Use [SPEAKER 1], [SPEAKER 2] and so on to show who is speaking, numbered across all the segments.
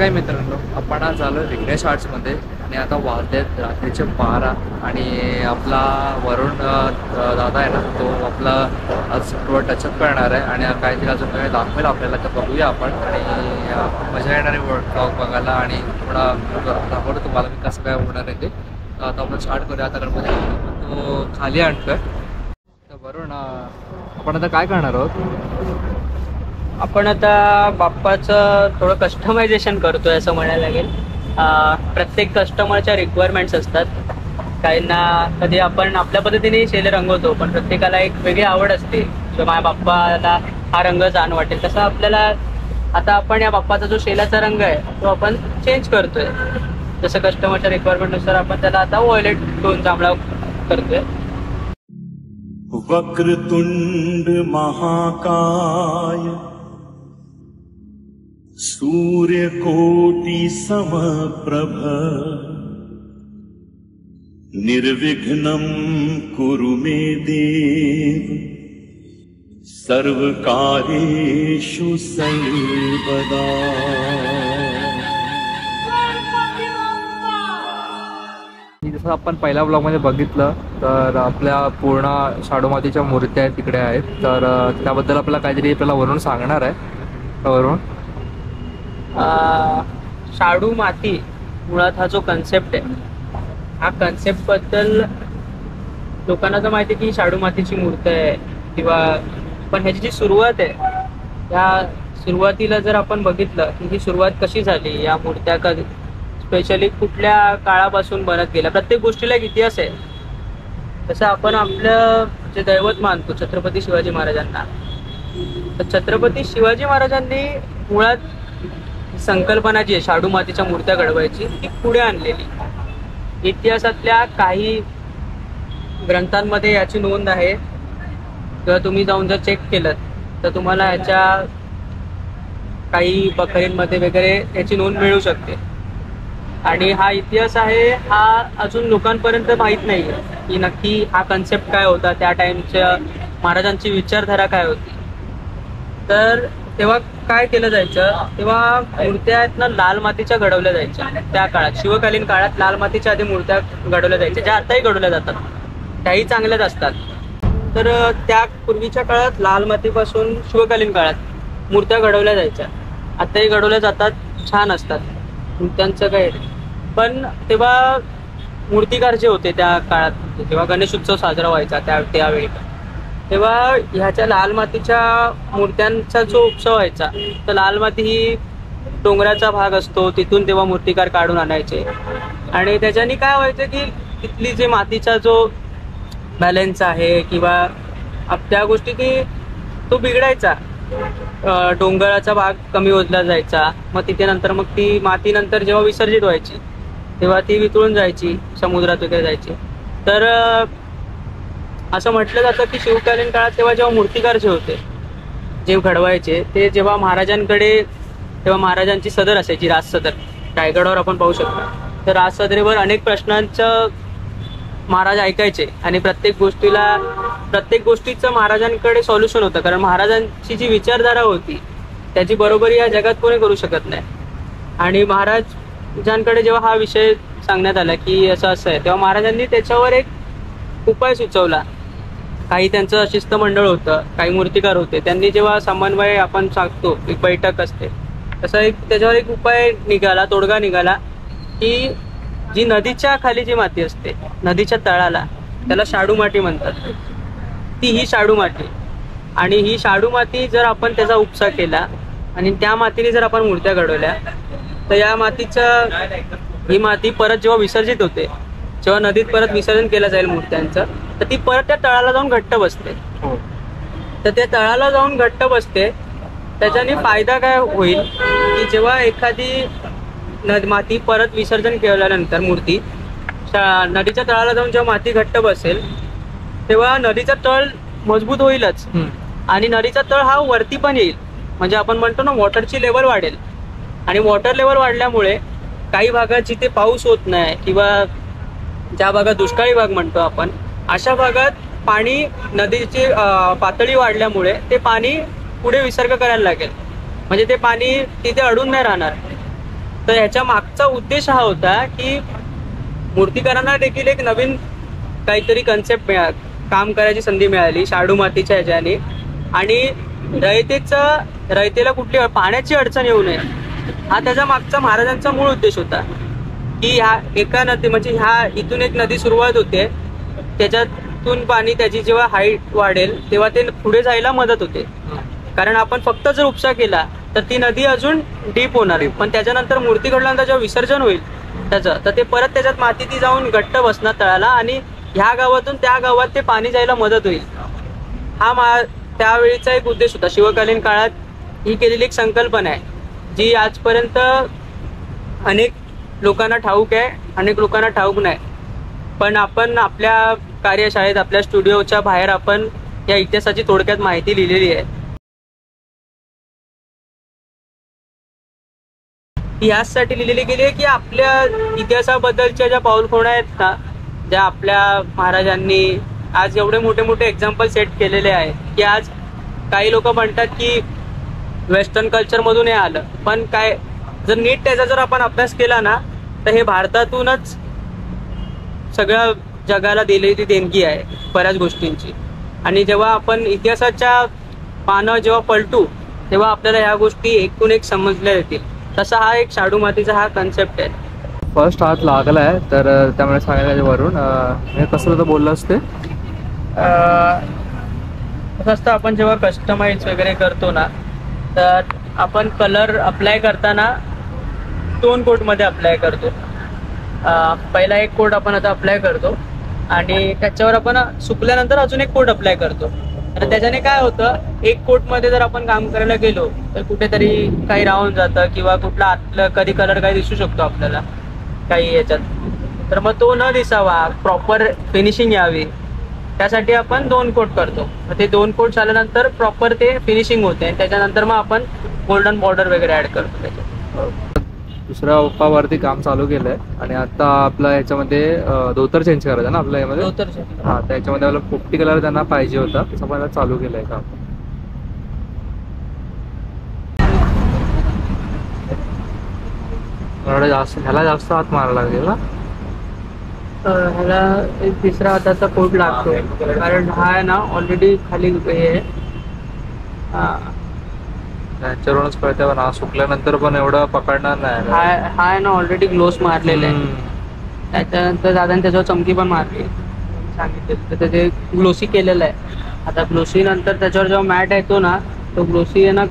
[SPEAKER 1] काय मित्रांनो, आपण आज आलो विघ्नेश आर्ट्समध्ये आणि आता वाजलेत रात्रीचे 12 आणि आपला वरुण दादा आहे ना, तो आपला आज थोडं टचअप करणार आहे आणि काहीतरी अजून काही दाखवेल आपल्याला, तर बघूया आपण. आणि मजा येणार आहे ब्लॉग बघायला आणि थोडा दाखवतो तुम्हाला मी कसं काय होणार आहे ते. तर आता आपण स्टार्ट करूया. आता गणपती तो खाली आणतोय. तर वरुण, आपण आता काय करणार आहोत?
[SPEAKER 2] आपण आता बाप्पाचं थोडं कस्टमायझेशन करतोय असं म्हणायला लागेल. प्रत्येक कस्टमरच्या रिक्वायरमेंट्स असतात. काहींना कधी आपण आपल्या पद्धतीने शेले रंगवतो, पण प्रत्येकाला एक वेगळी आवड असते. जो माझ्या बाप्पाला हा रंग छान वाटेल तसा आपल्याला आता आपण या बाप्पाचा जो शेलाचा रंग आहे तो आपण चेंज करतोय. जसं कस्टमरच्या रिक्वायरमेंटनुसार आपण त्याला आता व्हायोलेट टोन जांभळा करतोय.
[SPEAKER 3] वक्रतुंड महाकाय सूर्यकोटि समप्रभ निर्विघ्नं कुरु मे देव सर्वकार्येषु सर्वदा.
[SPEAKER 1] जसं आपण पहिल्या ब्लॉगमध्ये बघितलं तर आपल्या पूर्ण शाडूमातीच्या मूर्त्या आहेत तिकडे आहेत. तर त्याबद्दल आपल्याला काहीतरी वरून सांगणार आहे. वरून
[SPEAKER 2] शाडू माती मुळात हा जो कन्सेप्ट आहे, हा कन्सेप्ट बद्दल लोकांना तर माहिती आहे की शाडू मातीची मूर्ती आहे किंवा, पण ह्याची जी सुरुवात आहे त्या सुरुवातीला जर आपण बघितलं की ही सुरुवात कशी झाली, या मूर्त्या कधी स्पेशली कुठल्या काळापासून बनत गेल्या, प्रत्येक गोष्टीला एक इतिहास आहे. तसं आपण आपलं जे दैवत मानतो छत्रपती शिवाजी महाराजांना, तर छत्रपती शिवाजी महाराजांनी मुळात संकल्पना जी आहे शाडू मातीच्या मूर्त्या घडवायची ती पुढे आणलेली. इतिहासातल्या काही ग्रंथांमध्ये याची नोंद आहे. किंवा तुम्ही जाऊन जर चेक केलं तर तुम्हाला ह्याच्या काही बखरींमध्ये वगैरे याची नोंद मिळू शकते. आणि हा इतिहास आहे, हा अजून लोकांपर्यंत माहीत नाही आहे की नक्की हा कन्सेप्ट काय होता, त्या टाइमच्या महाराजांची विचारधारा काय होती. तर तेव्हा काय केलं जायचं, तेव्हा मूर्त्या आहेत ना लाल मातीच्या घडवल्या जायच्या. त्या काळात शिवकालीन काळात लाल मातीच्या आधी मूर्त्या घडवल्या जायच्या, ज्या आताही घडवल्या जातात, त्याही चांगल्याच असतात. तर त्या पूर्वीच्या काळात लाल मातीपासून शिवकालीन काळात मूर्त्या घडवल्या जायच्या, आताही घडवल्या जातात, छान असतात मूर्त्यांचं काय. पण तेव्हा मूर्तिकार जे होते त्या काळात, तेव्हा गणेश उत्सव साजरा व्हायचा त्यावेळी, तेव्हा ह्याच्या लाल मातीच्या मूर्त्यांचा जो उत्सव व्हायचा, तर लाल माती ही डोंगराचा भाग असतो, तिथून तेव्हा मूर्तिकार काढून आणायचे. आणि त्याच्यानी काय व्हायचं की तिथली जे मातीचा जो बॅलन्स आहे किंवा त्या गोष्टी की तो बिघडायचा. डोंगराचा भाग कमी ओझला जायचा. मग तिथे नंतर मग ती माती नंतर जेव्हा विसर्जित व्हायची तेव्हा ती वितळून जायची, समुद्रात वगैरे जायची. तर असं म्हटलं जातं की शिवकालीन काळात तेव्हा जेव्हा मूर्तिकार जे होते, जे घडवायचे, ते जेव्हा महाराजांकडे, तेव्हा महाराजांची सदर असायची, राज सदर. रायगडावर आपण पाहू शकतो. तर राज सदरेवर अनेक प्रश्नांचं महाराज ऐकायचे आणि प्रत्येक गोष्टीचं महाराजांकडे सॉल्युशन होतं. कारण महाराजांची जी विचारधारा होती त्याची बरोबरी या जगात कोणी करू शकत नाही. आणि महाराजांकडे जेव्हा हा विषय सांगण्यात आला की असं आहे, तेव्हा महाराजांनी त्याच्यावर एक उपाय सुचवला. काही त्यांचं शिष्टमंडळ होतं, काही मूर्तिकार होते, त्यांनी जेव्हा समन्वय आपण सांगतो एक बैठक असते, तसा त्याच्यावर एक उपाय निघाला, तोडगा निघाला की जी नदीच्या खाली जी माती असते, नदीच्या तळाला, त्याला शाडू माती म्हणतात, ती ही शाडू माती. आणि ही शाडू माती जर आपण त्याचा उपसा केला आणि त्या मातीने जर आपण मूर्त्या घडवल्या, तर या ही माती परत जेव्हा विसर्जित होते, जेव्हा नदीत परत विसर्जन केलं जाईल मूर्त्यांचं, तर ती परत त्या तळाला जाऊन घट्ट बसते. तर त्या तळाला जाऊन घट्ट बसते, त्याच्याने फायदा काय होईल की जेव्हा एखादी माती परत विसर्जन केल्यानंतर मूर्ती नदीच्या तळाला जाऊन जेव्हा माती घट्ट बसेल, तेव्हा नदीचा तळ मजबूत होईलच आणि नदीचा तळ हा वरती पण येईल. म्हणजे आपण म्हणतो ना, वॉटरची लेवल वाढेल. आणि वॉटर लेवल वाढल्यामुळे काही भागात जिथे पाऊस होत नाही किंवा ज्या भागात दुष्काळी भाग म्हणतो आपण, अशा भागात पाणी, नदीची पातळी वाढल्यामुळे ते पाणी पुढे विसर्ग करायला लागेल. म्हणजे ते पाणी तिथे अडून नाही राहणार. तर ह्याच्या मागचा उद्देश हा होता की मूर्तिकारांना देखील एक नवीन काहीतरी कन्सेप्ट काम करायची संधी मिळाली शाडू मातीच्या ह्याच्याने, आणि रयतेला कुठली पाण्याची अडचण येऊ नये हा त्याच्या मागचा महाराजांचा मूळ उद्देश होता. की ह्या एका नदी म्हणजे ह्या इथून एक नदी सुरुवात होते, त्याच्यातून पाणी त्याची जेव्हा हाईट वाढेल तेव्हा ते पुढे जायला मदत होते. कारण आपण फक्त जर उपसा केला तर ती नदी अजून डीप होणार, पण त्याच्यानंतर मूर्ती घडल्यानंतर जेव्हा विसर्जन होईल त्याचं, तर ते परत त्याच्यात माती ती जाऊन घट्ट बसणार तळाला, आणि ह्या गावातून त्या गावात ते पाणी जायला मदत होईल. हा त्यावेळीचा एक उद्देश होता. शिवकालीन काळात ही केलेली एक संकल्पना आहे जी आजपर्यंत अनेक लोकांना ठाऊक आहे, अनेक लोकांना ठाऊक नाही. पण आपण आपल्या कार्यशाळेत आपल्या स्टुडिओच्या बाहेर आपण या इतिहासाची थोडक्यात माहिती लिहिलेली आहे. यासाठी लिहिलेली गेली आहे की आपल्या इतिहासाबद्दलच्या ज्या पाऊलखुणा आहेत ना, ज्या आपल्या महाराजांनी आज एवढे मोठे मोठे एक्झाम्पल सेट केलेले आहे की आज काही लोक म्हणतात की वेस्टर्न कल्चरमधून हे आलं, पण काय जर नीट त्याचा जर आपण अभ्यास केला ना तर हे भारतातूनच सगळ्या जगाला दिलेली देणगी आहे बऱ्याच गोष्टींची. आणि जेव्हा आपण इतिहासाच्या पानं जेव्हा पलटू तेव्हा आपल्याला ह्या गोष्टी एकूण एक समजल्या येतील. तसा हा एक शाडू मातीचा हा कन्सेप्ट आहे.
[SPEAKER 1] फर्स्ट हात लागला आहे तर त्यामुळे सांगायला वरून हे कसं तर बोललं असते.
[SPEAKER 2] कसं असतं, आपण जेव्हा कस्टमाइज वगैरे करतो ना तर आपण कलर अप्लाय करताना 2 कोटमध्ये अप्लाय करतो. पहिला एक कोट आपण आता अप्लाय करतो आणि त्याच्यावर आपण सुकल्यानंतर अजून एक कोट अप्लाय करतो. आणि त्याच्याने काय होतं, एक कोटमध्ये जर आपण काम करायला गेलो तर कुठेतरी काही राहून जातं किंवा कुठला आतलं कधी कलर काही दिसू शकतो आपल्याला काही याच्यात, तर मग तो न दिसावा, प्रॉपर फिनिशिंग यावी त्यासाठी आपण 2 कोट करतो. ते 2 कोट झाल्यानंतर प्रॉपर ते फिनिशिंग होते आणि त्याच्यानंतर मग आपण गोल्डन बॉर्डर वगैरे ऍड करतो त्याच्यात.
[SPEAKER 1] दुसऱ्या ओपावरती काम चालू केलंय आणि आता आपलं ह्याच्यामध्ये धोतर चेंज करायचं ना आपल्या यामध्ये. हा, त्याच्यामध्ये आपला पोपटी कलर त्यांना पाहिजे होता, तसं मला चालू केलंय काम. ह्याला जास्त हात मारायला लागेल ना.
[SPEAKER 2] ह्याला एक तिसरा हाताचा कोट लागतो कारण हा आहे ना ऑलरेडी खाली हे आहे.
[SPEAKER 1] त्याच्यावरूनच कळतं ना, सुकल्यानंतर पण एवढं पकडणार नाही.
[SPEAKER 2] हा आहे ना ऑलरेडी ग्लोस मारलेले आहे. त्याच्यानंतर दादाने त्याच्यावर चमकी पण मारली सांगितले, तर ते ग्लोसी केलेलं आहे. आता ग्लोसी नंतर त्याच्यावर जेव्हा मॅट येतो ना तो ग्लोसी आहे ना,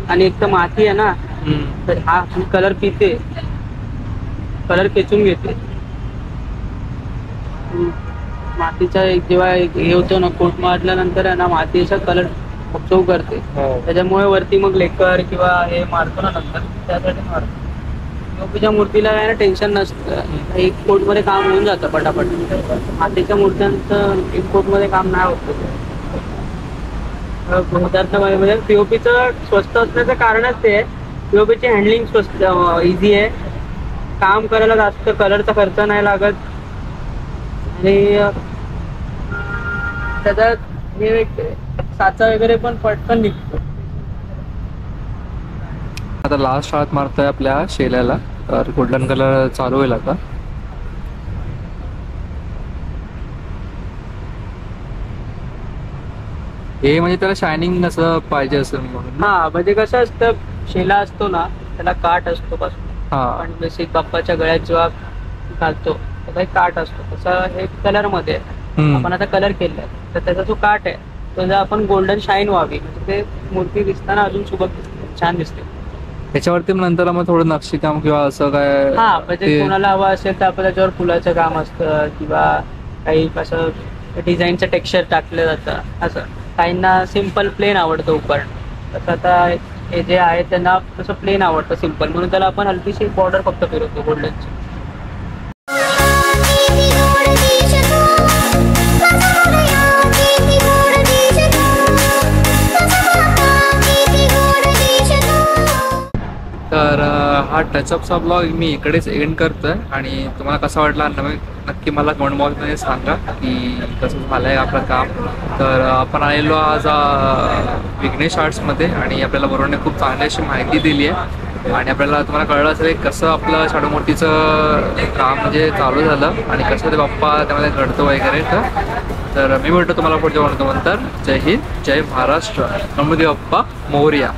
[SPEAKER 2] आणि एक तर माती आहे ना तर हा कलर पिते, कलर खेचून घेते. मातीचा जेव्हा हे होतो ना कोट मारल्यानंतर आहे ना मातीचा कलर ऑब्झर्व करते, त्याच्यामुळे वरती मग लेकर किंवा हे मारतो ना नंतर त्यासाठी मारतो. योगीच्या मूर्तीला आहे ना टेन्शन नसतं, एक कोटमध्ये काम होऊन जातं पटापट. मातीच्या मूर्त्यांचं एक कोटमध्ये काम नाही होतं. म्हणजे पीओपीचं स्वस्त असण्याचं कारणच ते आहे. पीओपीची हँडलिंग स्वस्त इझी आहे, काम करायला जास्त कलरचा खर्च नाही लागत आणि त्याचा हे साचा वगैरे पण पटकन निघतो.
[SPEAKER 1] आता लास्ट हात मारतोय आपल्या शेल्याला, तर गोल्डन कलर चालू होईल आता. हे म्हणजे त्याला शायनिंग असं पाहिजे असेल म्हणून.
[SPEAKER 2] हा, म्हणजे कसं असतं, शेला असतो ना त्याला काठ असतो पासून. पण बेसिक बाप्पाच्या गळ्यात जेव्हा घालतो त्याचा एक काठ असतो, तसं हे कलर मध्ये आपण आता कलर केलाय तर त्याचा जो काठ आहे तो जर आपण गोल्डन शाईन व्हावी म्हणजे ते मूर्ती दिसताना अजून सुबक छान दिसते.
[SPEAKER 1] त्याच्यावरती नंतर मग थोडं नक्षीकाम किंवा असं काय,
[SPEAKER 2] हा म्हणजे कोणाला हवं असेल तर आपण त्याच्यावर फुलाचं काम असतं किंवा काही असं डिझाईनचं टेक्स्चर टाकलं जातं. असं काहींना सिम्पल प्लेन आवडतं उपकरण, तसं आता हे जे आहे त्यांना तसं प्लेन आवडतं सिम्पल, म्हणून त्याला आपण हलकीशी बॉर्डर फक्त फिरवतो गोल्डनची.
[SPEAKER 1] तर हा टचअपचा ब्लॉग मी इकडेच एंड करतोय आणि तुम्हाला कसा वाटला नक्की मला कमेंट बॉक्समध्ये सांगा की कसं झालं आहे आपलं काम. तर आपण आलेलो आज विघ्नेश आर्ट्समध्ये आणि आपल्याला वरुणने खूप चांगली अशी माहिती दिली आहे आणि आपल्याला तुम्हाला कळलं असेल कसं आपलं शाडू मूर्तीचं काम म्हणजे चालू झालं आणि कसं ते बाप्पा त्यामध्ये घडतं वगैरे. तर मी भेटतो तुम्हाला पुढच्या नंतर. जय हिंद, जय महाराष्ट्र, गणपती बाप्पा मोरया.